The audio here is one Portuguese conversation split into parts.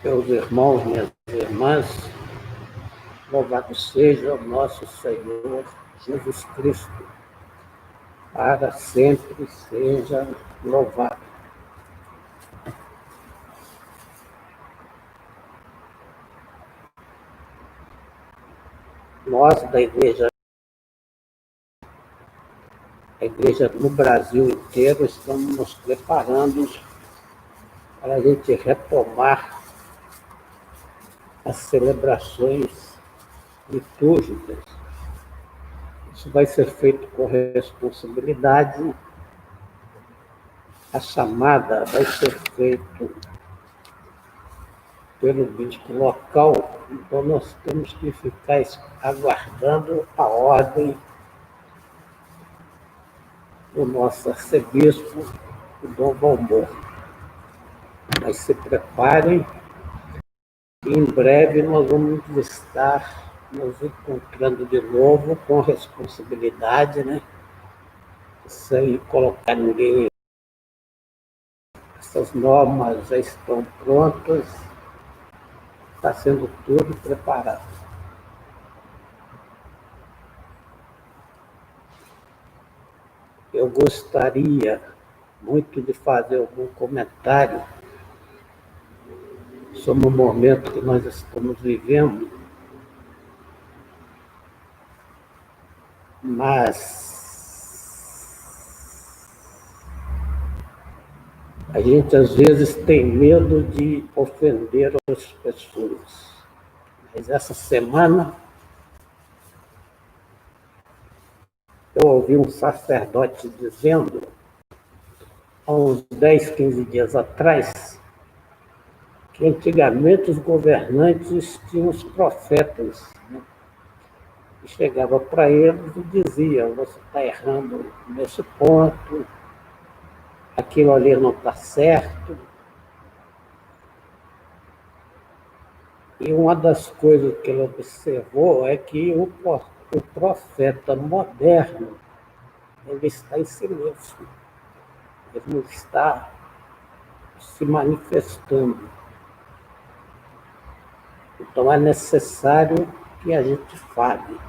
Meus irmãos, minhas irmãs, louvado seja o nosso Senhor Jesus Cristo, para sempre seja louvado. Nós, da Igreja, a Igreja no Brasil inteiro, estamos nos preparando para a gente retomar as celebrações litúrgicas. Isso vai ser feito com responsabilidade. A chamada vai ser feita pelo bispo local, então nós temos que ficar aguardando a ordem do nosso arcebispo, o Dom Valmor. Mas se preparem, e em breve nós vamos estar nos encontrando de novo com responsabilidade, né? Sem colocar ninguém. Essas normas já estão prontas, está sendo tudo preparado. Eu gostaria muito de fazer algum comentário sobre o momento que nós estamos vivendo, mas a gente às vezes tem medo de ofender as pessoas. Mas essa semana eu ouvi um sacerdote dizendo, há uns 10, 15 dias atrás, que antigamente os governantes tinham os profetas, né? E chegava para eles e dizia, você está errando nesse ponto, aquilo ali não está certo. E uma das coisas que ele observou é que o profeta moderno, ele está em silêncio, ele não está se manifestando. Então é necessário que a gente fale.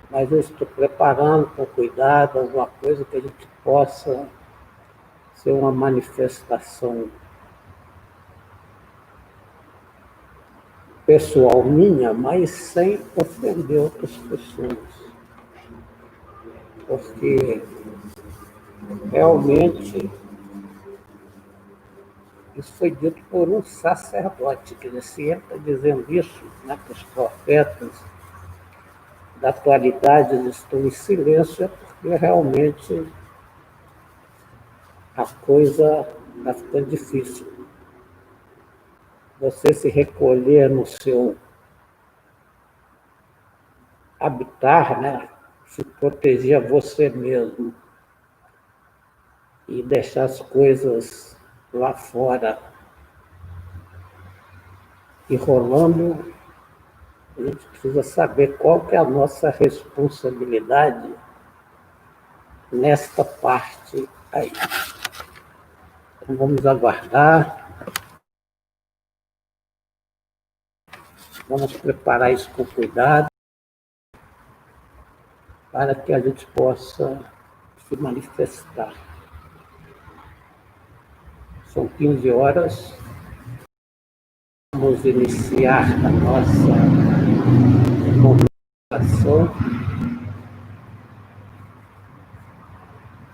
Mas eu estou preparando com cuidado alguma coisa que a gente possa ser uma manifestação pessoal minha, mas sem ofender outras pessoas. Porque realmente isso foi dito por um sacerdote, quer dizer, se ele está dizendo isso, né, que os profetas da atualidade estão em silêncio, é porque realmente a coisa está ficando difícil. Você se recolher no seu habitar, né, se proteger a você mesmo e deixar as coisas lá fora e rolando, a gente precisa saber qual que é a nossa responsabilidade nesta parte aí. Então vamos aguardar, vamos preparar isso com cuidado para que a gente possa se manifestar. São 15 horas, vamos iniciar a nossa oração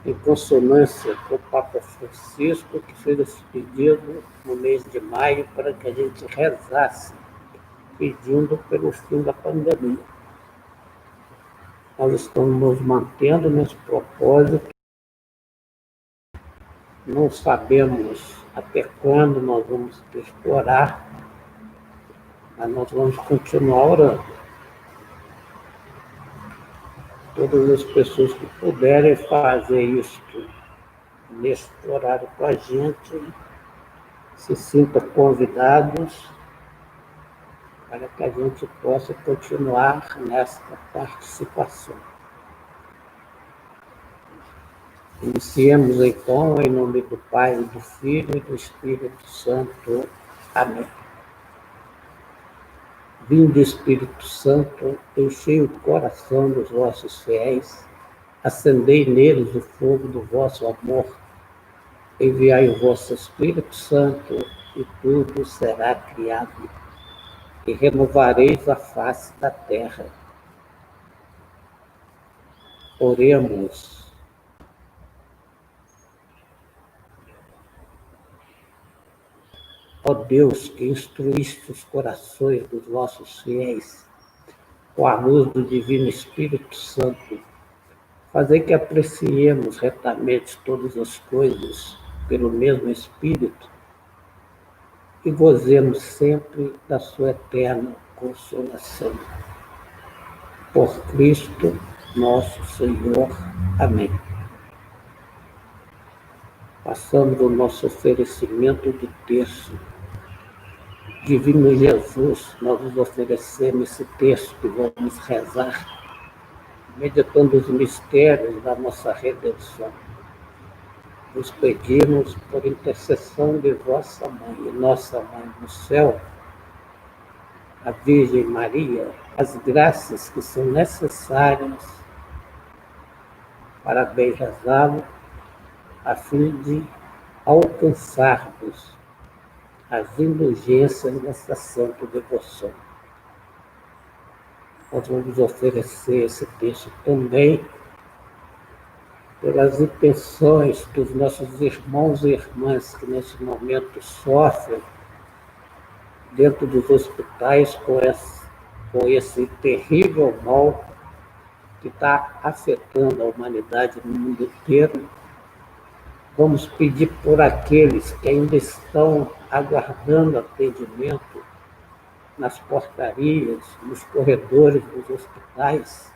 em consonância com o Papa Francisco, que fez esse pedido no mês de maio para que a gente rezasse, pedindo pelo fim da pandemia. Nós estamos nos mantendo nesse propósito, não sabemos até quando nós vamos explorar, mas nós vamos continuar orando. Todas as pessoas que puderem fazer isso nesse horário com a gente, se sintam convidados para que a gente possa continuar nesta participação. Iniciemos então em nome do Pai, do Filho e do Espírito Santo. Amém. Vinde, Espírito Santo, enchei o coração dos vossos fiéis, acendei neles o fogo do vosso amor. Enviai o vosso Espírito Santo, e tudo será criado, e renovareis a face da terra. Oremos. Ó Deus, que instruíste os corações dos vossos fiéis com a luz do Divino Espírito Santo, fazei que apreciemos retamente todas as coisas pelo mesmo Espírito e gozemos sempre da sua eterna consolação. Por Cristo nosso Senhor. Amém. Passamos o nosso oferecimento do terço. Divino Jesus, nós nos oferecemos esse terço que vamos rezar, meditando os mistérios da nossa redenção. Nos pedimos por intercessão de vossa Mãe, nossa Mãe no céu, a Virgem Maria, as graças que são necessárias para bem rezá-lo, a fim de alcançarmos as indulgências dessa santa devoção. Nós vamos oferecer esse texto também pelas intenções dos nossos irmãos e irmãs que nesse momento sofrem dentro dos hospitais com esse terrível mal que está afetando a humanidade no mundo inteiro. Vamos pedir por aqueles que ainda estão aguardando atendimento nas portarias, nos corredores dos hospitais,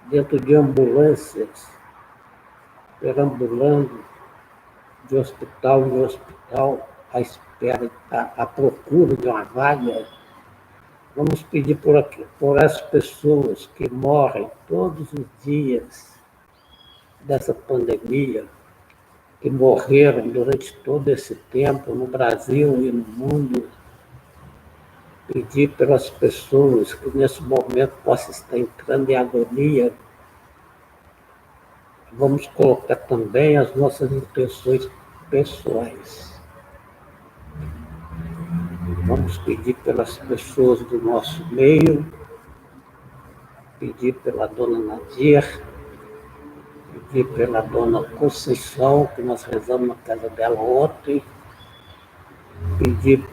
dentro de ambulâncias, perambulando de hospital em hospital, à espera, à procura de uma vaga. Vamos pedir por as pessoas que morrem todos os dias dessa pandemia, que morreram durante todo esse tempo no Brasil e no mundo. Pedir pelas pessoas que nesse momento possam estar entrando em agonia. Vamos colocar também as nossas intenções pessoais. Vamos pedir pelas pessoas do nosso meio, pedir pela dona Nadir, pedir pela dona Conceição, que nós rezamos na casa dela ontem, pedir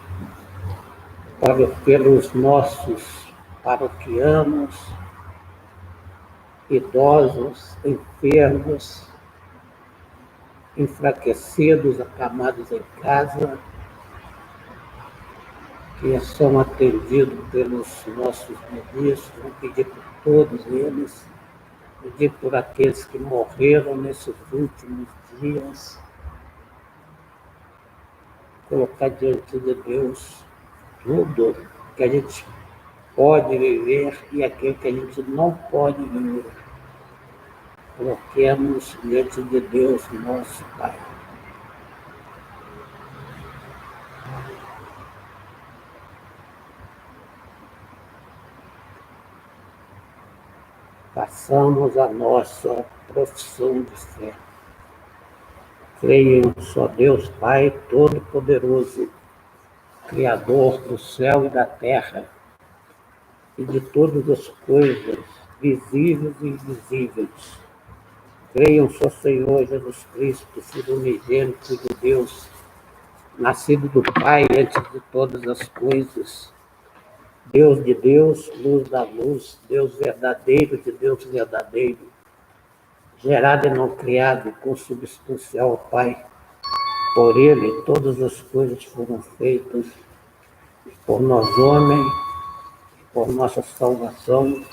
pelos nossos paroquianos, idosos, enfermos, enfraquecidos, acamados em casa, que são atendidos pelos nossos ministros. Vamos pedir por todos eles, pedir por aqueles que morreram nesses últimos dias, colocar diante de Deus tudo que a gente pode viver e aquilo que a gente não pode viver. Coloquemos diante de Deus, nosso Pai. Façamos a nossa profissão de fé. Creio em um só Deus, Pai Todo-Poderoso, Criador do céu e da terra, e de todas as coisas, visíveis e invisíveis. Creio em um só Senhor Jesus Cristo, Filho unigênito de Deus, nascido do Pai antes de todas as coisas, Deus de Deus, luz da luz, Deus verdadeiro de Deus verdadeiro, gerado e não criado, consubstancial ao Pai. Por ele todas as coisas foram feitas, por nós homens, por nossa salvação.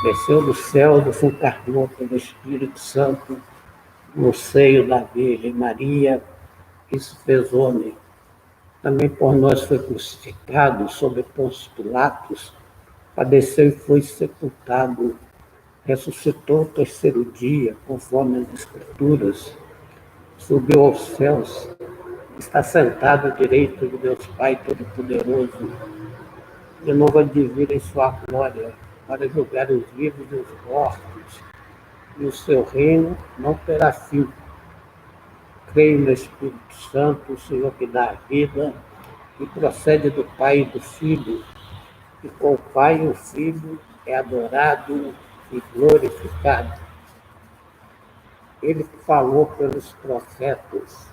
Desceu do céu e se encarnou pelo Espírito Santo no seio da Virgem Maria e se fez homem. Também por nós foi crucificado sob Pôncio Pilatos, padeceu e foi sepultado, ressuscitou ao terceiro dia, conforme as Escrituras, subiu aos céus, está sentado à direita de Deus Pai Todo-Poderoso, de novo há de vir em sua glória, para julgar os vivos e os mortos, e o seu reino não terá fim. Creio no Espírito Santo, o Senhor que dá a vida, e procede do Pai e do Filho, e com o Pai e o Filho é adorado e glorificado. Ele que falou pelos profetas.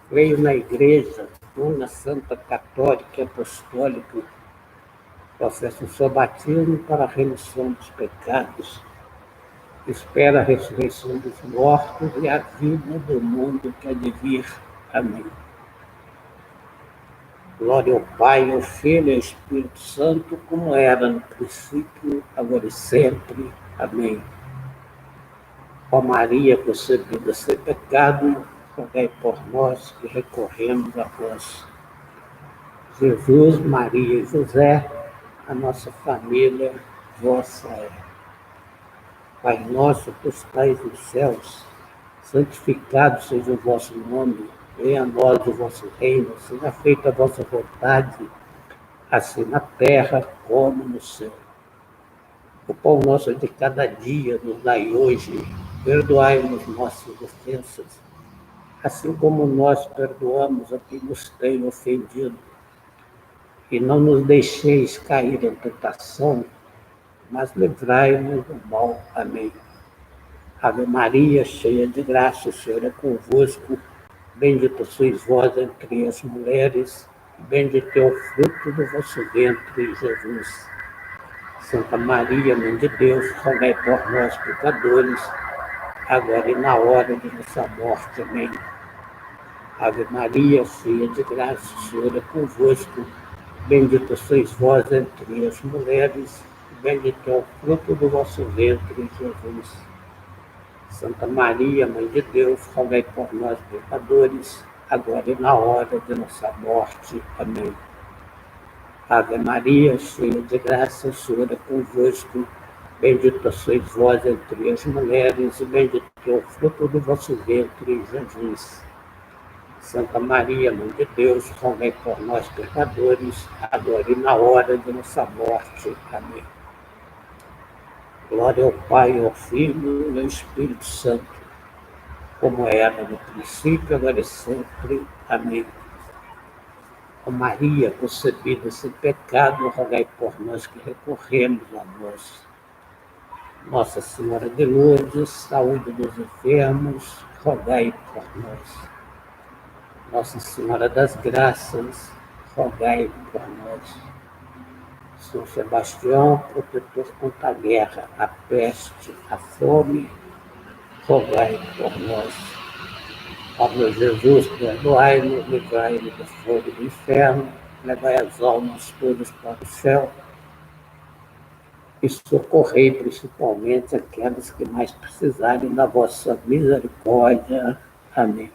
Creio na Igreja, una santa, católica e apostólica, professo o seu batismo para a remissão dos pecados, espera a ressurreição dos mortos e a vida do mundo que há de vir. Amém. Glória ao Pai, ao Filho e ao Espírito Santo, como era no princípio, agora e sempre. Amém. Ó Maria, concebida sem pecado, rogai por nós que recorremos a vós. Jesus, Maria e José, a nossa família vossa é. Pai nosso que estais nos céus, santificado seja o vosso nome, venha a nós o vosso reino, seja feita a vossa vontade, assim na terra como no céu. O pão nosso de cada dia nos dai hoje, perdoai-nos nossas ofensas, assim como nós perdoamos a quem nos tem ofendido. E não nos deixeis cair em tentação, mas livrai-nos do mal. Amém. Ave Maria, cheia de graça, o Senhor é convosco. Bendita sois vós entre as mulheres, bendito é o fruto do vosso ventre, Jesus. Santa Maria, Mãe de Deus, rogai por nós, pecadores, agora e na hora de nossa morte. Amém. Ave Maria, cheia de graça, o Senhor é convosco. Bendita sois vós entre as mulheres, bendito é o fruto do vosso ventre, Jesus. Santa Maria, Mãe de Deus, rogai por nós, pecadores, agora e na hora de nossa morte. Amém. Ave Maria, cheia de graça, o Senhor é convosco. Bendita sois vós entre as mulheres, e bendito é o fruto do vosso ventre, Jesus. Santa Maria, Mãe de Deus, rogai por nós, pecadores, agora e na hora de nossa morte. Amém. Glória ao Pai, ao Filho e ao Espírito Santo, como era no princípio, agora e sempre. Amém. Ó Maria, concebida sem pecado, rogai por nós que recorremos a vós. Nossa Senhora de Lourdes, saúde dos enfermos, rogai por nós. Nossa Senhora das Graças, rogai por nós. São Sebastião, protetor contra a guerra, a peste, a fome, rogai por nós. Ó meu Jesus, perdoai-nos, livrai-nos do fogo do inferno, levai as almas todas para o céu e socorrei principalmente aquelas que mais precisarem da vossa misericórdia. Amém.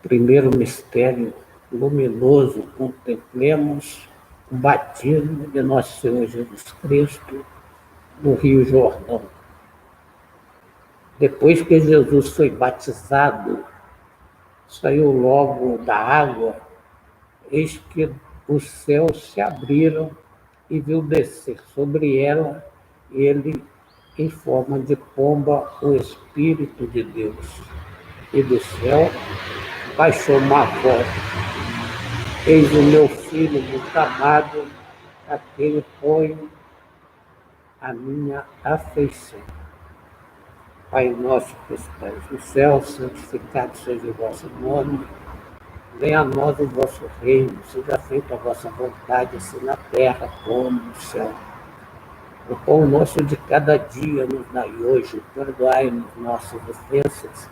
Primeiro mistério luminoso, contemplemos o batismo de nosso Senhor Jesus Cristo no Rio Jordão. Depois que Jesus foi batizado, saiu logo da água, eis que os céus se abriram e viu descer sobre ela ele em forma de pomba, o Espírito de Deus. E do céu baixou uma voz: eis o meu filho muito amado, a quem ponho a minha afeição. Pai nosso que estais no céu, santificado seja o vosso nome. Venha a nós o vosso reino, seja feita a vossa vontade, assim na terra como no céu. O pão nosso de cada dia nos dai hoje, perdoai-nos nossas ofensas,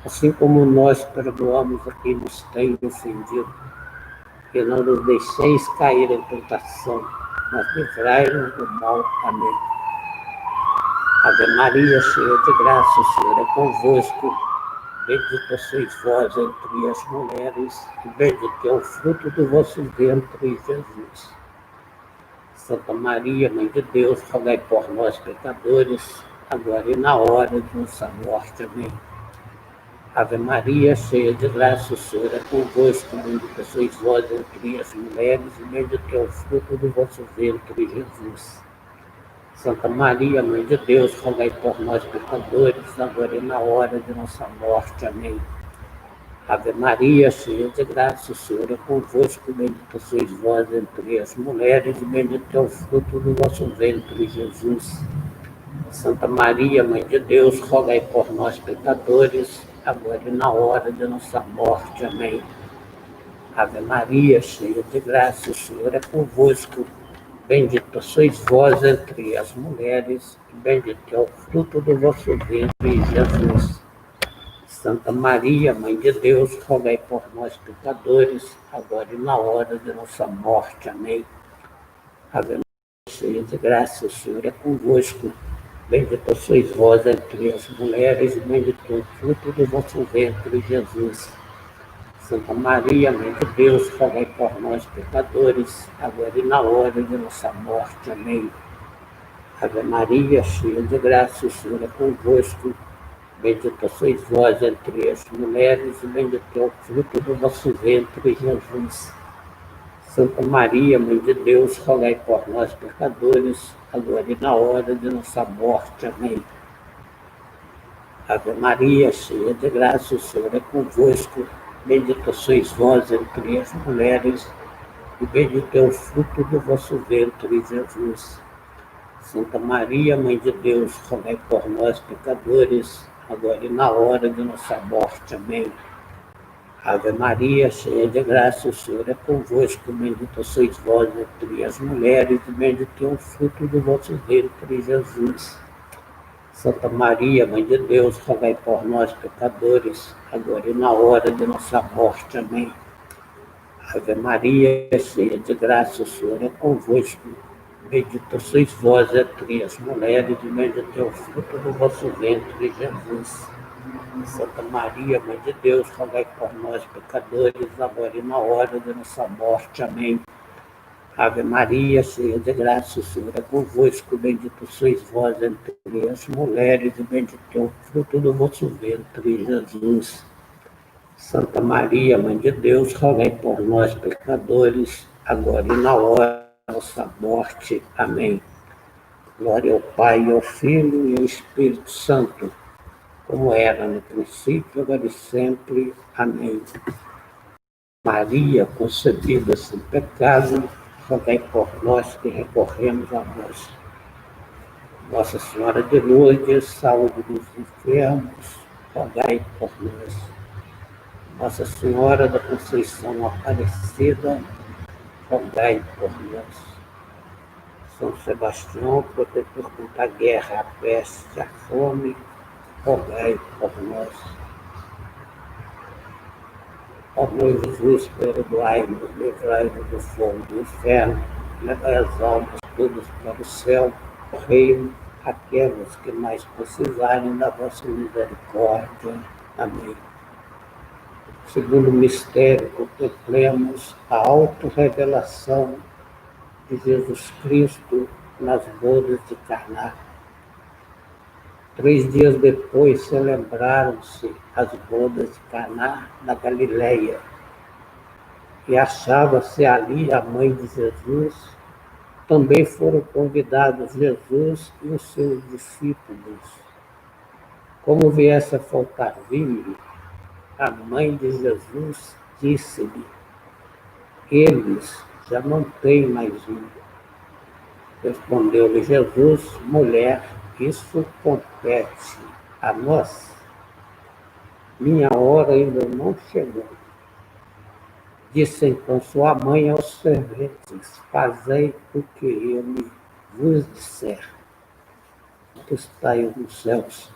assim como nós perdoamos a quem nos tem ofendido. Que não nos deixeis cair em tentação, mas livrai-nos do mal. Amém. Ave Maria, cheia de graça, o Senhor é convosco. Bendita sois vós entre as mulheres, e bendito é o fruto do vosso ventre, Jesus. Santa Maria, Mãe de Deus, rogai por nós, pecadores, agora e na hora de nossa morte. Amém. Ave Maria, cheia de graça, o Senhor é convosco, bendita sois vós entre as mulheres, e bendito é o fruto do vosso ventre, Jesus. Santa Maria, Mãe de Deus, rogai por nós, pecadores, agora e na hora de nossa morte. Amém. Ave Maria, cheia de graça, o Senhor é convosco, bendita sois vós entre as mulheres, e bendito é o fruto do vosso ventre, Jesus. Santa Maria, Mãe de Deus, rogai por nós, pecadores, agora e na hora de nossa morte. Amém. Ave Maria, cheia de graça, o Senhor é convosco. Bendita sois vós entre as mulheres, e bendito é o fruto do vosso ventre, Jesus. Santa Maria, Mãe de Deus, rogai por nós, pecadores, agora e na hora de nossa morte. Amém. Ave Maria, cheia de graça, o Senhor é convosco. Bendita sois vós entre as mulheres, e bendito é o fruto do vosso ventre, Jesus. Santa Maria, Mãe de Deus, rogai por nós, pecadores, agora e na hora de nossa morte. Amém. Ave Maria, cheia de graça, o Senhor é convosco. Bendita sois vós entre as mulheres, e bendito é o fruto do vosso ventre, Jesus. Santa Maria, Mãe de Deus, rogai por nós, pecadores, agora e na hora de nossa morte. Amém. Ave Maria, cheia de graça, o Senhor é convosco. Bendita sois vós entre as mulheres, e bendito é o fruto do vosso ventre, Jesus. Santa Maria, Mãe de Deus, rogai por nós, pecadores, agora e na hora de nossa morte. Amém. Ave Maria, cheia de graça, o Senhor é convosco. Bendita sois vós entre as mulheres, e bendito é o fruto do vosso ventre, Jesus. Santa Maria, Mãe de Deus, rogai por nós, pecadores, agora e na hora de nossa morte. Amém. Ave Maria, cheia de graça, o Senhor é convosco. Bendita sois vós entre as mulheres, e bendito é o fruto do vosso ventre, Jesus. Santa Maria, Mãe de Deus, rogai por nós, pecadores, agora e na hora de nossa morte. Amém. Ave Maria, cheia de graça, o Senhor é convosco. Bendito sois vós entre as mulheres, e bendito é o fruto do vosso ventre, Jesus. Santa Maria, Mãe de Deus, rogai por nós, pecadores, agora e na hora da nossa morte. Amém. Glória ao Pai, ao Filho e ao Espírito Santo, como era no princípio, agora e sempre. Amém. Maria, concebida sem pecado, rogai por nós que recorremos a vós. Nossa Senhora de Lourdes, saúde dos enfermos, rogai por nós. Nossa Senhora da Conceição Aparecida, rogai por nós. São Sebastião, protetor contra a guerra, a peste, a fome, rogai por nós. Ó meu Jesus, perdoai-nos, livrai-nos do fogo do inferno, levai as almas todas para o céu, o reino, aquelas que mais precisarem da vossa misericórdia. Amém. Segundo mistério, contemplemos a autorrevelação de Jesus Cristo nas bodas de Caná. 3 dias depois celebraram-se as bodas de Caná da Galileia, e achava-se ali a mãe de Jesus. Também foram convidados Jesus e os seus discípulos. Como viesse a faltar vinho, a mãe de Jesus disse-lhe: eles já não têm mais vinho. Respondeu-lhe Jesus: mulher, isso compete a nós. Minha hora ainda não chegou. Disse então sua mãe aos serventes: fazei o que ele vos disser. Que estais nos céus,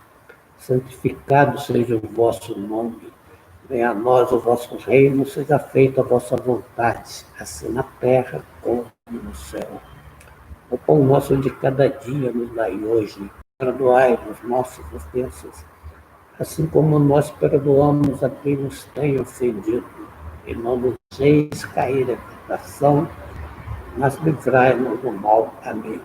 santificado seja o vosso nome. Venha a nós o vosso reino, seja feita a vossa vontade, assim na terra como no céu. O pão nosso de cada dia nos dai hoje. Perdoai-nos nossas ofensas, assim como nós perdoamos a quem nos tem ofendido. E não nos deixeis cair em tentação, mas livrai-nos do mal. Amém.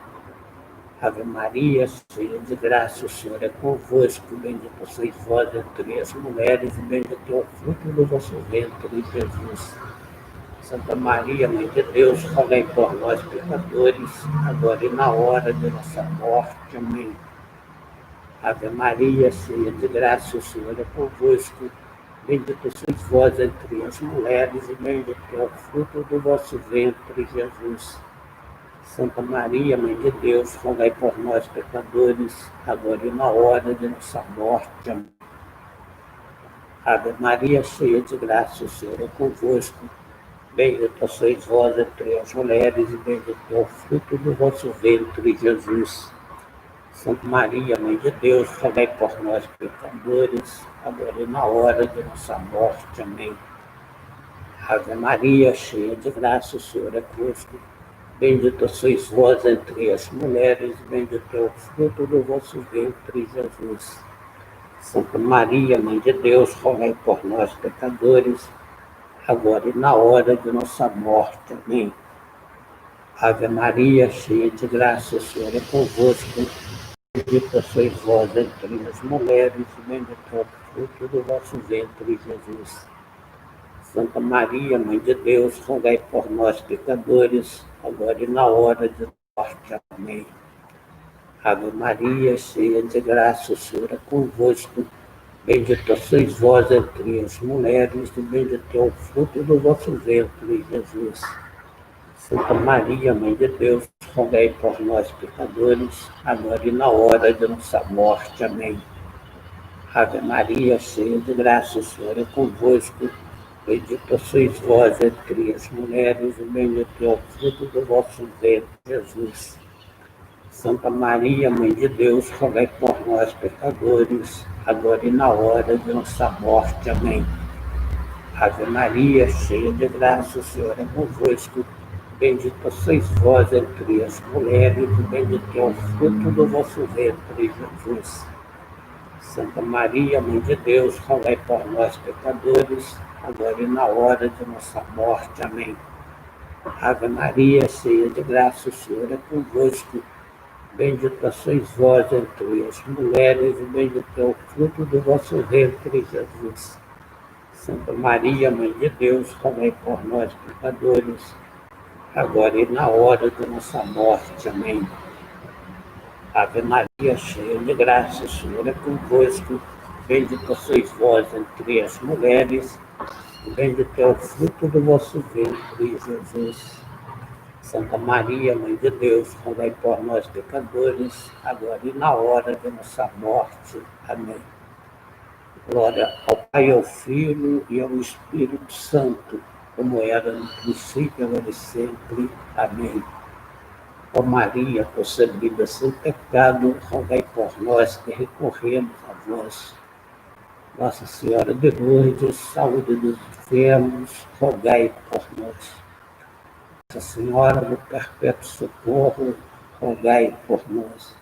Ave Maria, cheia de graça, o Senhor é convosco, bendita sois vós entre as mulheres, e bendito é o fruto do vosso ventre, Jesus. Santa Maria, Mãe de Deus, rogai por nós, pecadores, agora e na hora de nossa morte. Amém. Ave Maria, cheia de graça, o Senhor é convosco, bendita sois vós entre as mulheres, e bendito é o fruto do vosso ventre, Jesus. Santa Maria, Mãe de Deus, rogai por nós, pecadores, agora e na hora de nossa morte. Amém. Ave Maria, cheia de graça, o Senhor é convosco, bendita sois vós entre as mulheres, e bendito é o fruto do vosso ventre, Jesus. Santa Maria, Mãe de Deus, rogai por nós, pecadores, agora e na hora de nossa morte. Amém. Ave Maria, cheia de graça, o Senhor é convosco, bendita sois vós entre as mulheres, bendito é o fruto do vosso ventre, Jesus. Santa Maria, Mãe de Deus, rogai por nós, pecadores, agora e na hora de nossa morte. Amém. Ave Maria, cheia de graça, o Senhor é convosco, bendita sois vós entre as mulheres, bendito é o fruto do vosso ventre, Jesus. Santa Maria, Mãe de Deus, rogai por nós, pecadores, agora e na hora de morte. Amém. Ave Maria, cheia de graça, o Senhor é convosco, bendita sois vós entre as mulheres, e bendito é o fruto do vosso ventre, Jesus. Santa Maria, Mãe de Deus, rogai por nós, pecadores, agora e na hora de nossa morte. Amém. Ave Maria, cheia de graça, o Senhor é convosco, bendita sois vós entre as mulheres, e bendito é o fruto do vosso ventre, Jesus. Santa Maria, Mãe de Deus, rogai por nós, pecadores, agora e na hora de nossa morte. Amém. Ave Maria, cheia de graça, o Senhor é convosco, bendita sois vós entre as mulheres, e bendito é o fruto do vosso ventre, Jesus. Santa Maria, Mãe de Deus, rogai por nós, pecadores, agora e na hora de nossa morte. Amém. Ave Maria, cheia de graça, o Senhor é convosco, bendita sois vós entre as mulheres, e bendito é o fruto do vosso ventre, Jesus. Santa Maria, Mãe de Deus, rogai por nós, pecadores, agora e na hora de nossa morte. Amém. Ave Maria, cheia de graça, o Senhor é convosco, bendita sois vós entre as mulheres, e bendito é o fruto do vosso ventre, Jesus. Santa Maria, Mãe de Deus, rogai por nós, pecadores, agora e na hora de nossa morte. Amém. Glória ao Pai, ao Filho e ao Espírito Santo, como era no princípio, agora e sempre. Amém. Ó Maria, concebida sem pecado, rogai por nós que recorremos a vós. Nossa Senhora de Lourdes, saúde dos enfermos, rogai por nós. Nossa Senhora do Perpétuo Socorro, rogai por nós.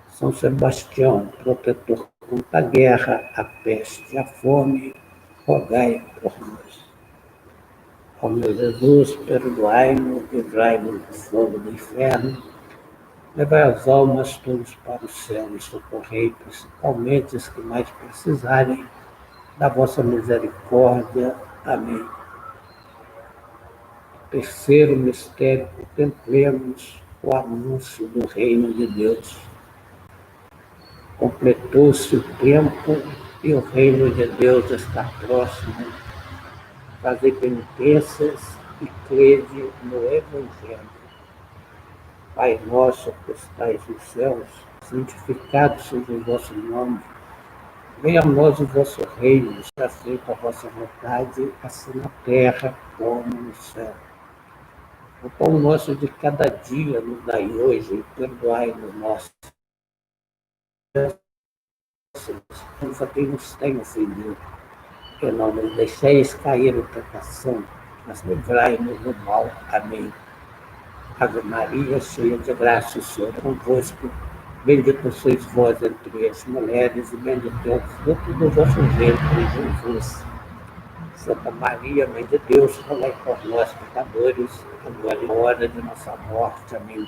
São Sebastião, protetor contra a guerra, a peste e a fome, rogai por nós. Ó meu Jesus, perdoai-nos, livrai-nos do fogo do inferno, levai as almas todas para o céu e socorrei principalmente os que mais precisarem da vossa misericórdia. Amém. Terceiro mistério, contemplemos o anúncio do reino de Deus. Completou-se o tempo e o reino de Deus está próximo. Fazei penitências e crede no Evangelho. Pai nosso que estais nos céus, santificado seja o vosso nome. Venha a nós o vosso reino, seja feita a vossa vontade, assim na terra como no céu. O pão nosso de cada dia nos dai hoje, e perdoai-nos nossos ofensas, a quem nos tem ofendido, que não nos deixeis cair em tentação, mas livrai-nos do mal. Amém. Ave Maria, cheia de graça, o Senhor é convosco, bendita sois vós entre as mulheres, e bendito é o fruto do vosso ventre, Jesus. Santa Maria, Mãe de Deus, rogai por nós, pecadores, agora e na hora de nossa morte. Amém.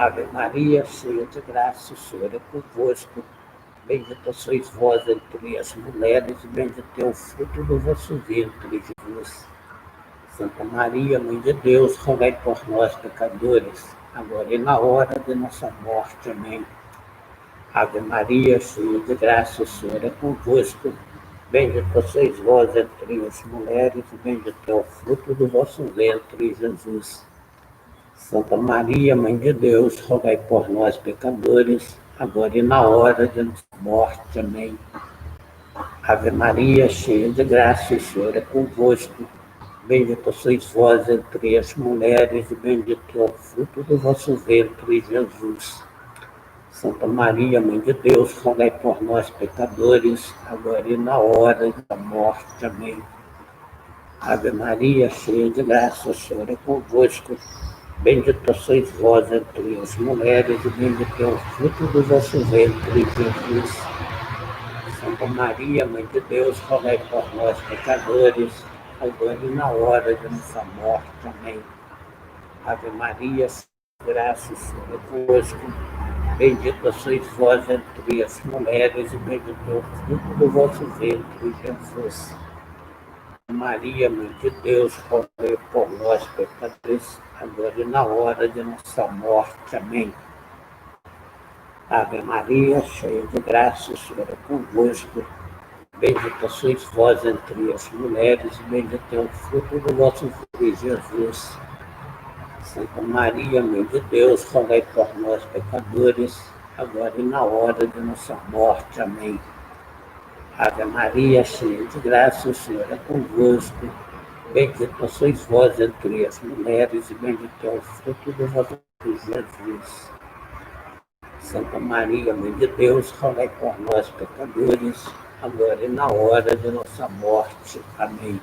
Ave Maria, cheia de graça, o Senhor é convosco. Bendita sois vós entre as mulheres, e bendito é o fruto do vosso ventre, Jesus. Santa Maria, Mãe de Deus, rogai por nós, pecadores, agora e na hora de nossa morte. Amém. Ave Maria, cheia de graça, o Senhor é convosco. Bendita sois vós entre as mulheres, e bendito é o fruto do vosso ventre, Jesus. Santa Maria, Mãe de Deus, rogai por nós, pecadores, agora e na hora de nossa morte. Amém. Ave Maria, cheia de graça, o Senhor é convosco. Bendita sois vós entre as mulheres, e bendito é o fruto do vosso ventre, Jesus. Santa Maria, Mãe de Deus, rogai por nós, pecadores, agora e na hora da morte. Amém. Ave Maria, cheia de graça, o Senhor é convosco. Bendita sois vós entre as mulheres, e bendito é o fruto do vosso ventre, Jesus. Santa Maria, Mãe de Deus, rogai por nós, pecadores, agora e na hora de nossa morte. Amém. Ave Maria, cheia de graça, o Senhor é convosco. Bendita sois vós entre as mulheres, e bendito é o fruto do vosso ventre, Jesus. Maria, Mãe de Deus, rogai por nós, pecadores, agora e na hora de nossa morte. Amém. Ave Maria, cheia de graça, o Senhor é convosco. Bendita sois vós entre as mulheres, e bendito é o fruto do vosso ventre, Jesus. Santa Maria, Mãe de Deus, rogai por nós, pecadores, agora e na hora de nossa morte. Amém. Ave Maria, cheia de graça, o Senhor é convosco. Bendita sois vós entre as mulheres, e bendito é o fruto do vosso ventre, Jesus. Santa Maria, Mãe de Deus, rogai por nós, pecadores, agora e na hora de nossa morte. Amém.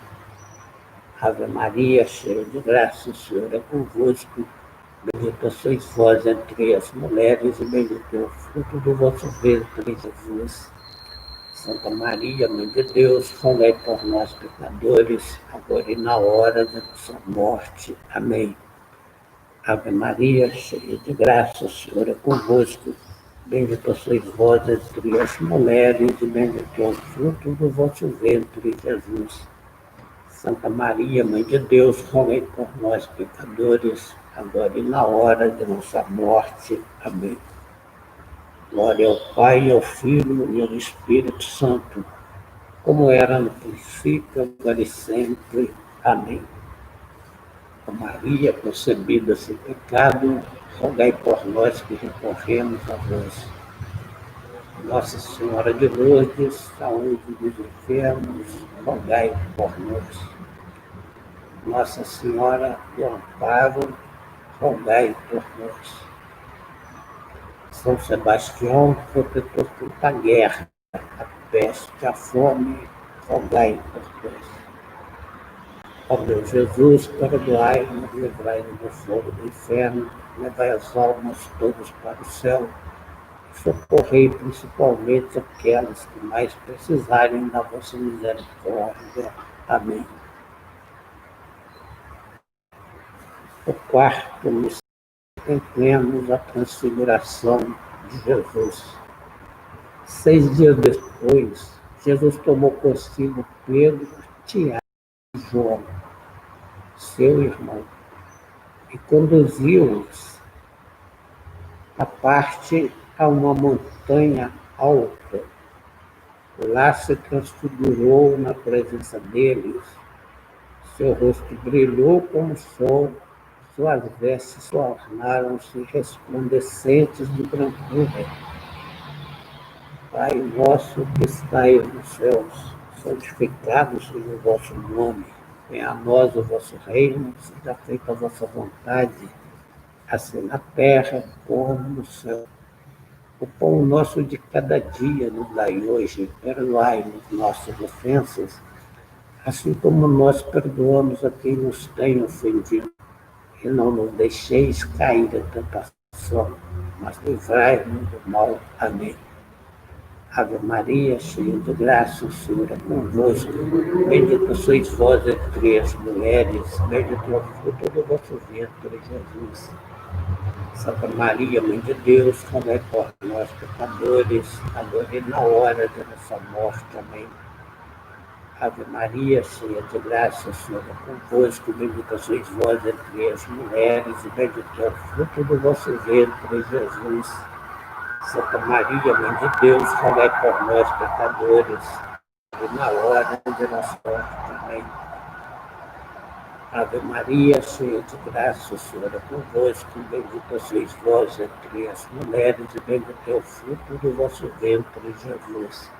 Ave Maria, cheia de graça, o Senhor é convosco. Bendita sois vós entre as mulheres, e bendito é o fruto do vosso ventre, Jesus. Santa Maria, Mãe de Deus, rogai por nós, pecadores, agora e na hora de nossa morte. Amém. Ave Maria, cheia de graça, o Senhor é convosco. Bendita sois vós entre as mulheres, e bendito é o fruto do vosso ventre, Jesus. Santa Maria, Mãe de Deus, rogai por nós, pecadores, agora e na hora de nossa morte. Amém. Glória ao Pai, ao Filho e ao Espírito Santo, como era no princípio, agora e sempre. Amém. Ó Maria, concebida sem pecado, rogai por nós que recorremos a vós. Nossa Senhora de Lourdes, saúde dos enfermos, rogai por nós. Nossa Senhora do Amparo, rogai por nós. São Sebastião, protetor contra a guerra, a peste, a fome, rogai por nós. Ó meu Jesus, perdoai-nos, livrai-nos do fogo do inferno, levai as almas todas para o céu, socorrei principalmente aquelas que mais precisarem da vossa misericórdia. Amém. O quarto mistério, contemplemos a transfiguração de Jesus. 6 dias depois, Jesus tomou consigo Pedro, Tiago e João, seu irmão, e conduziu-os à parte a uma montanha alta. Lá se transfigurou na presença deles. Seu rosto brilhou como o sol, suas vestes tornaram-se resplandecentes de brancura. Pai nosso que estais nos céus, santificado seja o vosso nome. Venha a nós o vosso reino, seja feita a vossa vontade, assim na terra como no céu. O pão nosso de cada dia nos dai hoje, perdoai-nos nossas ofensas, assim como nós perdoamos a quem nos tem ofendido. E não nos deixeis cair em tentação, mas livrai-nos do mal. Amém. Ave Maria, cheia de graça, o Senhor é convosco. Bendita sois vós entre as mulheres, bendito é o fruto do vosso ventre, Jesus. Santa Maria, Mãe de Deus, rogai por nós, pecadores, agora e na hora de nossa morte. Amém. Ave Maria, cheia de graça, o Senhor é convosco, bendita sois vós entre as mulheres, e bendito é o fruto do vosso ventre, Jesus. Santa Maria, Mãe de Deus, rogai por nós, pecadores, e na hora de nossa morte. Amém. Ave Maria, cheia de graça, o Senhor é convosco, bendita sois vós entre as mulheres, e bendito é o fruto do vosso ventre, Jesus.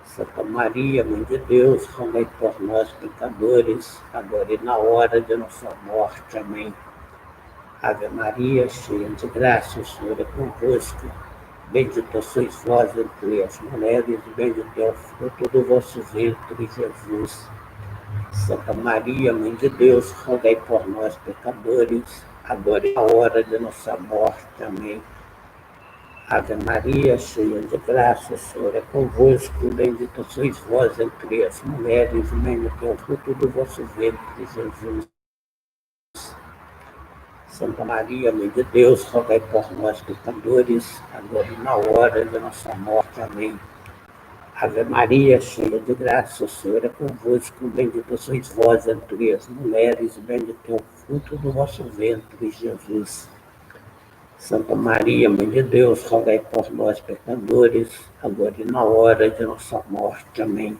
Santa Maria, Mãe de Deus, rogai por nós, pecadores, agora e na hora de nossa morte. Amém. Ave Maria, cheia de graça, o Senhor é convosco, bendita sois vós entre as mulheres, e bendito é o fruto do vosso ventre, Jesus. Santa Maria, Mãe de Deus, rogai por nós, pecadores, agora e na hora de nossa morte. Amém. Ave Maria, cheia de graça, o Senhor é convosco, bendita sois vós entre as mulheres, e bendito é o fruto do vosso ventre, Jesus. Santa Maria, Mãe de Deus, rogai por nós, pecadores, agora e na hora de nossa morte. Amém. Ave Maria, cheia de graça, o Senhor é convosco, bendita sois vós entre as mulheres, e bendito é o fruto do vosso ventre, Jesus. Santa Maria, Mãe de Deus, rogai por nós, pecadores, agora e na hora de nossa morte. Amém.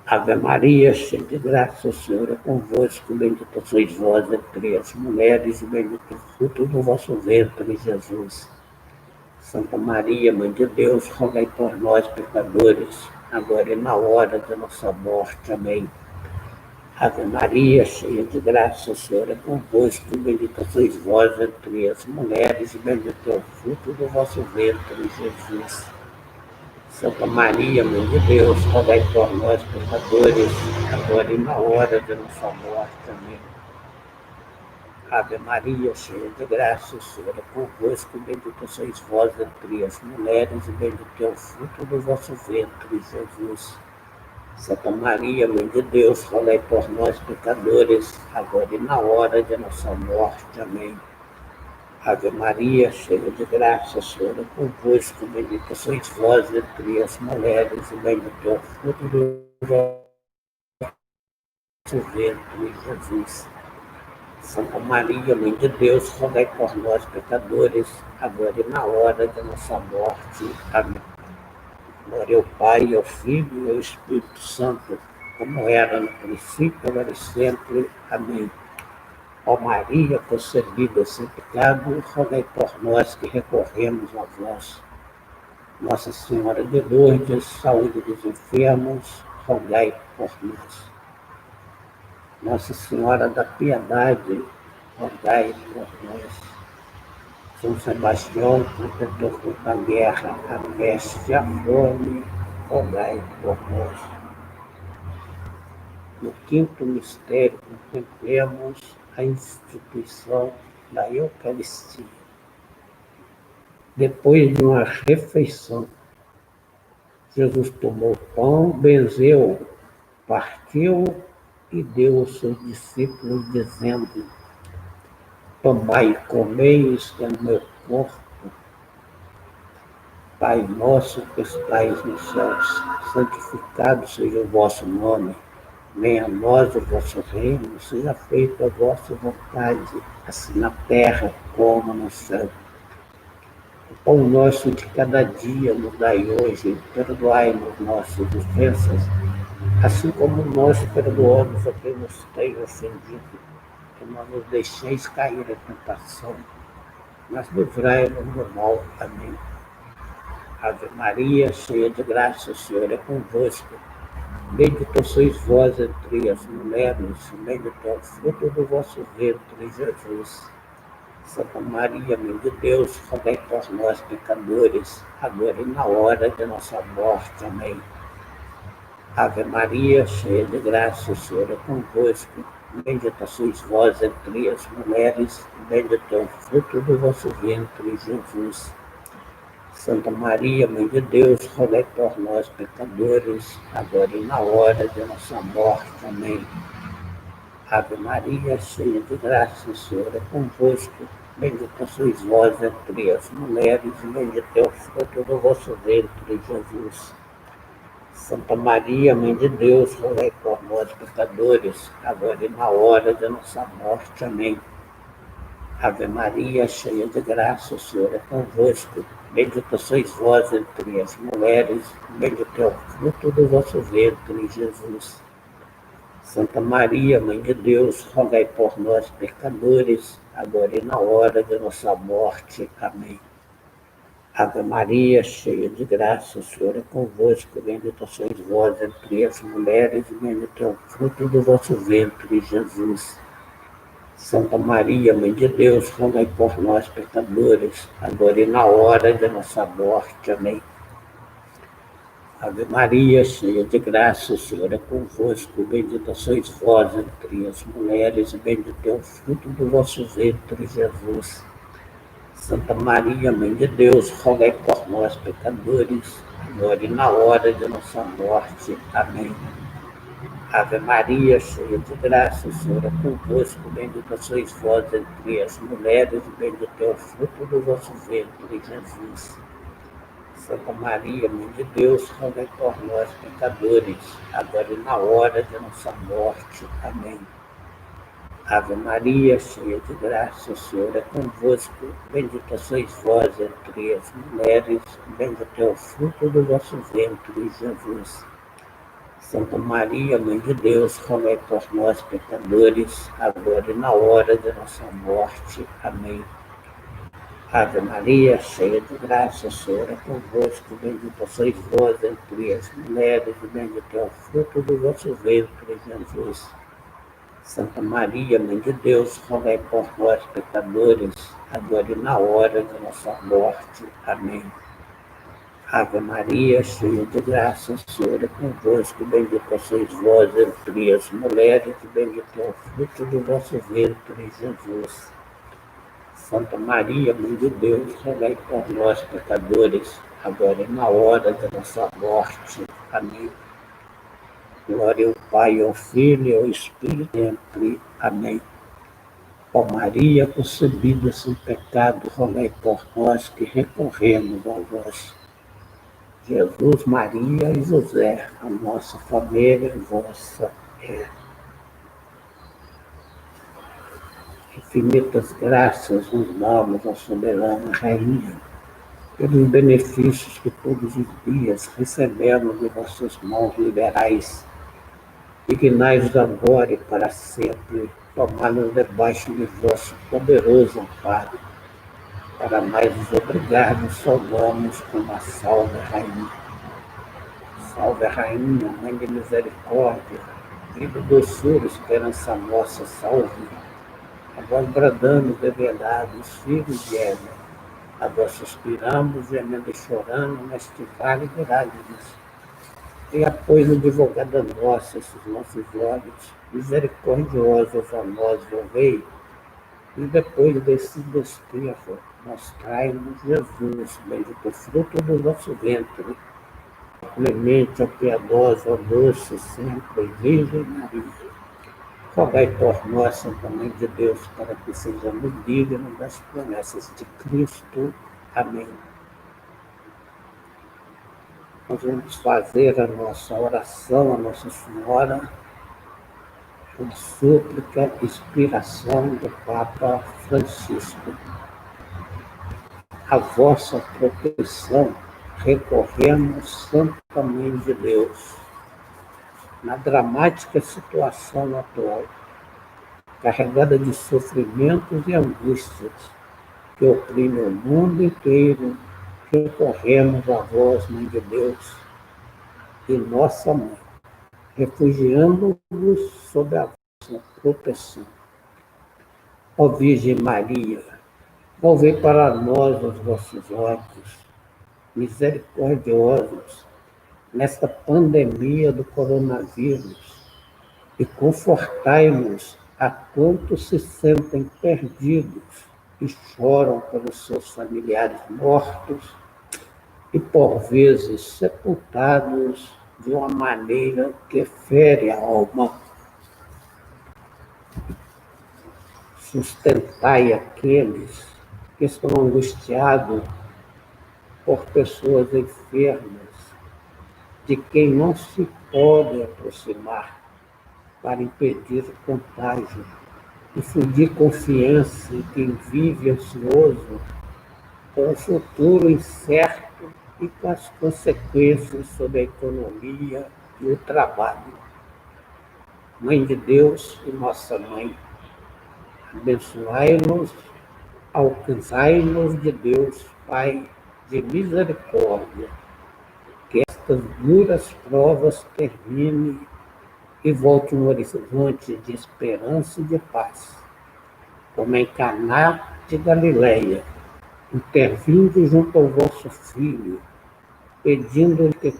Ave Maria, cheia de graça, o Senhor é convosco, bendita sois vós entre as mulheres, e bendito é o fruto do vosso ventre, Jesus. Santa Maria, Mãe de Deus, rogai por nós, pecadores, agora e na hora de nossa morte. Amém. Ave Maria, cheia de graça, o Senhor é convosco, bendita sois vós entre as mulheres, e bendito é o fruto do vosso ventre, Jesus. Santa Maria, Mãe de Deus, rogai por nós, pecadores, agora e na hora de nossa morte. Amém. Ave Maria, cheia de graça, o Senhor é convosco, bendita sois vós entre as mulheres, e bendito é o fruto do vosso ventre, Jesus. Santa Maria, Mãe de Deus, rogai por nós, pecadores, agora e na hora de nossa morte. Amém. Ave Maria, cheia de graça, o Senhor é convosco, bendita sois vós entre as mulheres, e bendito é o fruto do vosso ventre, Jesus. Santa Maria, Mãe de Deus, rogai por nós, pecadores, agora e na hora de nossa morte. Amém. Glória ao Pai, ao Filho e ao Espírito Santo, como era no princípio, agora e sempre. Amém. Ó Maria, concebida sem pecado, rogai por nós que recorremos a vós. Nossa Senhora de Lourdes, saúde dos enfermos, rogai por nós. Nossa Senhora da Piedade, rogai por nós. São Sebastião, protetor contra a guerra, a peste e a fome, rogai por nós. No quinto mistério, contemplemos a instituição da Eucaristia. Depois de uma refeição, Jesus tomou o pão, benzeu, partiu e deu aos seus discípulos, dizendo: tomai e comei, isto é o meu corpo. Pai nosso que estais nos céus, santificado seja o vosso nome. Venha a nós o vosso reino, seja feita a vossa vontade, assim na terra como no céu. O pão nosso de cada dia nos dai hoje, perdoai-nos nossas ofensas, assim como nós perdoamos a quem nos tem ofendido. Que não nos deixeis cair em tentação, mas livrai-nos do mal. Amém. Ave Maria, cheia de graça, o Senhor é convosco. Bendita sois vós entre as mulheres, e bendito é o fruto do vosso ventre, Jesus. Santa Maria, Mãe de Deus, rogai por nós, pecadores, agora e na hora de nossa morte. Amém. Ave Maria, cheia de graça, o Senhor é convosco. Bendita sois vós entre as mulheres, e bendito é o fruto do vosso ventre, Jesus. Santa Maria, Mãe de Deus, rogai por nós, pecadores, agora e na hora de nossa morte. Amém. Ave Maria, cheia de graça, o Senhor é convosco. Bendita sois vós entre as mulheres, e bendito é o fruto do vosso ventre, Jesus. Santa Maria, Mãe de Deus, rogai por nós, pecadores, agora e na hora de nossa morte. Amém. Ave Maria, cheia de graça, o Senhor é convosco. Bendita sois vós entre as mulheres, bendito é o fruto do vosso ventre, Jesus. Santa Maria, Mãe de Deus, rogai por nós, pecadores, agora e na hora de nossa morte. Amém. Ave Maria, cheia de graça, o Senhor é convosco. Bendita sois vós entre as mulheres, e bendito é o fruto do vosso ventre, Jesus. Santa Maria, Mãe de Deus, rogai por nós, pecadores, agora e na hora de nossa morte. Amém. Ave Maria, cheia de graça, o Senhor é convosco. Bendita sois vós entre as mulheres, e bendito é o fruto do vosso ventre, Jesus. Santa Maria, Mãe de Deus, rogai por nós, pecadores, agora e na hora de nossa morte. Amém. Ave Maria, cheia de graça, o Senhor é convosco. Bendita sois vós entre as mulheres, e bendito é o fruto do vosso ventre, Jesus. Santa Maria, Mãe de Deus, rogai por nós, pecadores, agora e na hora de nossa morte. Amém. Ave Maria, cheia de graça, o Senhor é convosco. Bendita sois vós entre as mulheres, bendito é o fruto do vosso ventre, Jesus. Santa Maria, Mãe de Deus, rogai por nós, pecadores, agora e na hora de nossa morte. Amém. Ave Maria, cheia de graça, o Senhor é convosco. Bendita sois vós entre as mulheres, e bendito é o fruto do vosso ventre, Jesus. Santa Maria, Mãe de Deus, rogai por nós, pecadores, agora e na hora de nossa morte. Amém. Ave Maria, cheia de graça, o Senhor é convosco. Bendita sois vós entre as mulheres, e bendito é o fruto do vosso ventre, Jesus. Santa Maria, Mãe de Deus, rogai por nós, pecadores, agora e na hora de nossa morte. Amém. Glória ao Pai, ao Filho e ao Espírito, sempre. Amém. Ó Maria, concebida sem pecado, rogai por nós que recorremos a vós. Jesus, Maria e José, a nossa família vossa é. Infinitas graças nos damos, ó soberana Rainha, pelos benefícios que todos os dias recebemos de vossas mãos liberais. Dignai-vos agora e para sempre, tomai-nos debaixo de vosso poderoso amparo, para mais vos obrigarmos, saudamos com a salve, Rainha. Salve, Rainha, Mãe de misericórdia, vida, doçura, esperança nossa, salve. A vós bradamos, revelados, filhos de Eva, a vós suspiramos, gemendo e chorando, neste vale de lágrimas. E apoio advogada nossa, esses nossos olhos, misericordiosos a nós, volvei, e depois desse desterro, mostrai-nos Jesus, bendito fruto do nosso ventre, clemente, ó piedosa, ó doce, sempre, Virgem Maria. Rogai por nós, Santa Mãe de Deus, para que sejamos dignos das promessas de Cristo. Amém. Nós vamos fazer a nossa oração a Nossa Senhora, uma súplica, inspiração do Papa Francisco. A vossa proteção recorremos, Santa Mãe de Deus. Na dramática situação atual, carregada de sofrimentos e angústias que oprime o mundo inteiro, recorremos a vós, Mãe de Deus, e nossa Mãe, refugiando-vos sob a vossa proteção. Ó Virgem Maria, volvei para nós os vossos olhos, misericordiosos, nesta pandemia do coronavírus, e confortai-nos a quantos se sentem perdidos e choram pelos seus familiares mortos e por vezes sepultados de uma maneira que fere a alma. Sustentai aqueles que estão angustiados por pessoas enfermas, de quem não se pode aproximar para impedir o contágio. Infundir confiança em quem vive ansioso com o futuro incerto e com as consequências sobre a economia e o trabalho. Mãe de Deus e Nossa Mãe, abençoai-nos, alcançai-nos de Deus, Pai de misericórdia, que estas duras provas terminem e volte um horizonte de esperança e de paz, como em Caná de Galileia, intervindo junto ao vosso Filho, pedindo que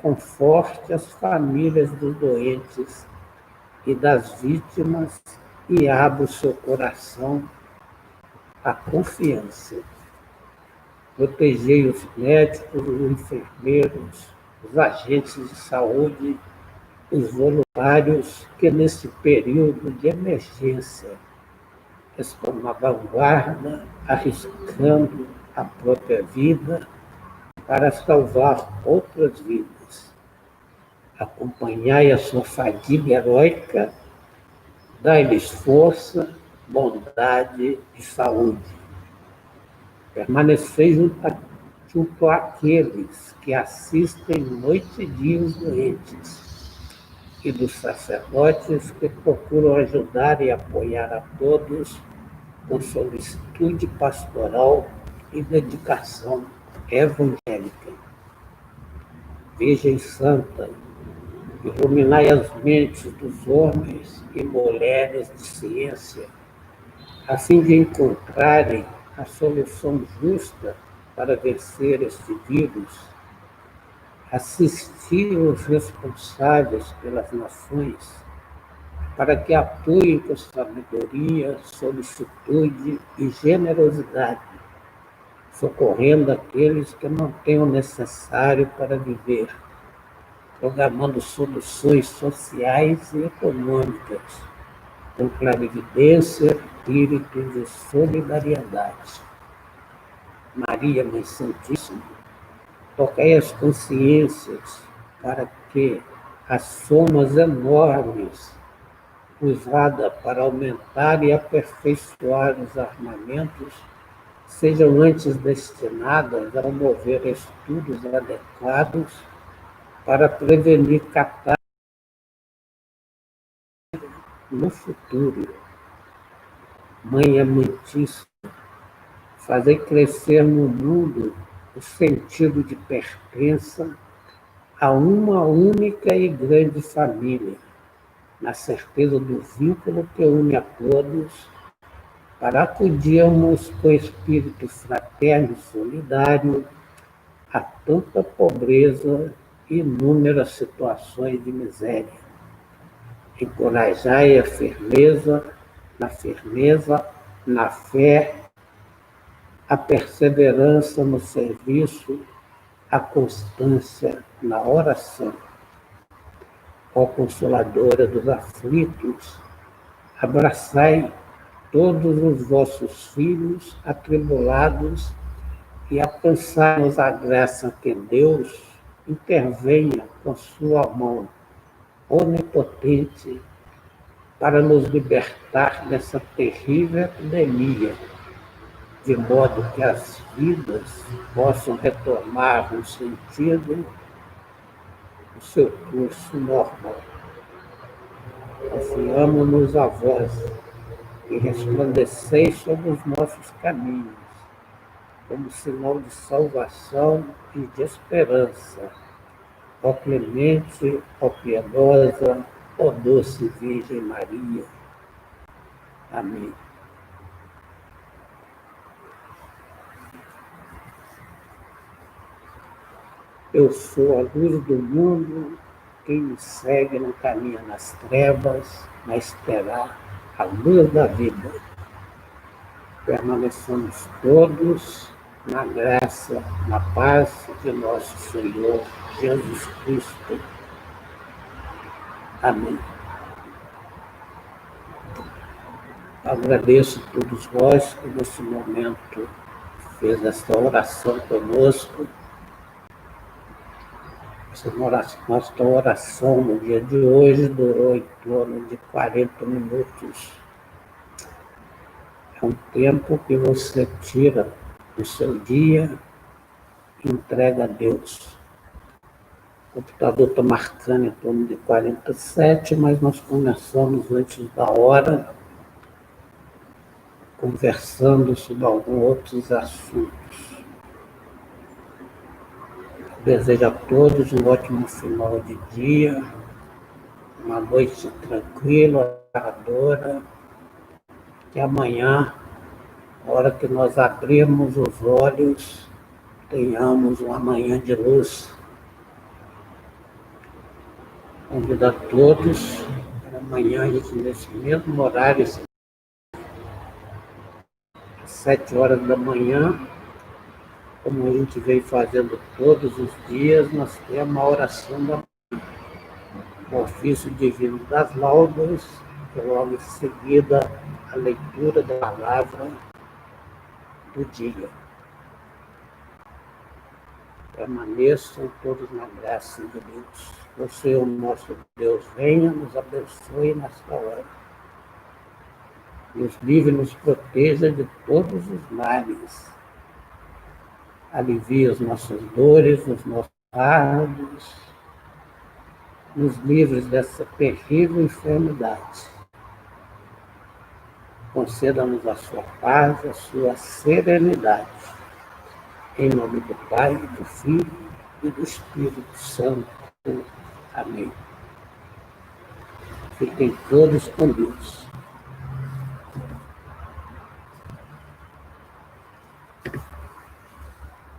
conforte as famílias dos doentes e das vítimas e abra o seu coração à confiança. Protegei os médicos, os enfermeiros, os agentes de saúde, os voluntários que nesse período de emergência estão na vanguarda, arriscando a própria vida para salvar outras vidas. Acompanhai a sua fadiga heróica, dai-lhes força, bondade e saúde. Permanecei junto àqueles que assistem noite e dia os doentes, e dos sacerdotes que procuram ajudar e apoiar a todos com solicitude pastoral e dedicação evangélica. Virgem Santa, iluminai as mentes dos homens e mulheres de ciência, a fim de encontrarem a solução justa para vencer este vírus. Assistir os responsáveis pelas nações, para que atuem com sabedoria, solicitude e generosidade, socorrendo aqueles que não têm o necessário para viver, programando soluções sociais e econômicas, com clarividência, espírito de solidariedade. Maria, Mãe Santíssima, tocai as consciências para que as somas enormes usadas para aumentar e aperfeiçoar os armamentos sejam antes destinadas a promover estudos adequados para prevenir catástrofes no futuro. Mãe amantíssima, fazei crescer no mundo o sentido de pertença a uma única e grande família, na certeza do vínculo que une a todos, para acudirmos com espírito fraterno e solidário a tanta pobreza e inúmeras situações de miséria. Encorajai a firmeza, na fé, a perseverança no serviço, a constância na oração. Ó Consoladora dos aflitos, abraçai todos os vossos filhos atribulados e alcançai-nos a graça que Deus intervenha com sua mão onipotente para nos libertar dessa terrível epidemia, de modo que as vidas possam retomar o sentido do seu curso normal. Confiamo-nos a vós, e resplandeceis sobre os nossos caminhos, como sinal de salvação e de esperança. Ó clemente, ó piedosa, ó doce Virgem Maria. Amém. Eu sou a luz do mundo, quem me segue não caminha nas trevas, mas terá a luz da vida. Permaneçamos todos na graça, na paz de nosso Senhor Jesus Cristo. Amém. Agradeço a todos vós que nesse momento fez esta oração conosco. Nossa oração no dia de hoje durou em torno de 40 minutos. É um tempo que você tira do seu dia e entrega a Deus. O computador está marcando em torno de 47, mas nós começamos antes da hora, conversando sobre alguns outros assuntos. Desejo a todos um ótimo final de dia, uma noite tranquila, agradável, que amanhã, na hora que nós abrirmos os olhos, tenhamos uma manhã de luz. Convido a todos para amanhã, nesse mesmo horário, às 7 horas da manhã, como a gente vem fazendo todos os dias, nós temos a oração da o ofício divino das laudes, e logo em seguida a leitura da palavra do dia. Permaneçam todos na graça de Deus. O Senhor nosso Deus venha, nos abençoe nesta hora. Nos livre e nos proteja de todos os males. Alivie as nossas dores, os nossos fardos. Nos livres dessa terrível enfermidade. Conceda-nos a sua paz, a sua serenidade. Em nome do Pai, do Filho e do Espírito Santo. Amém. Fiquem todos com Deus.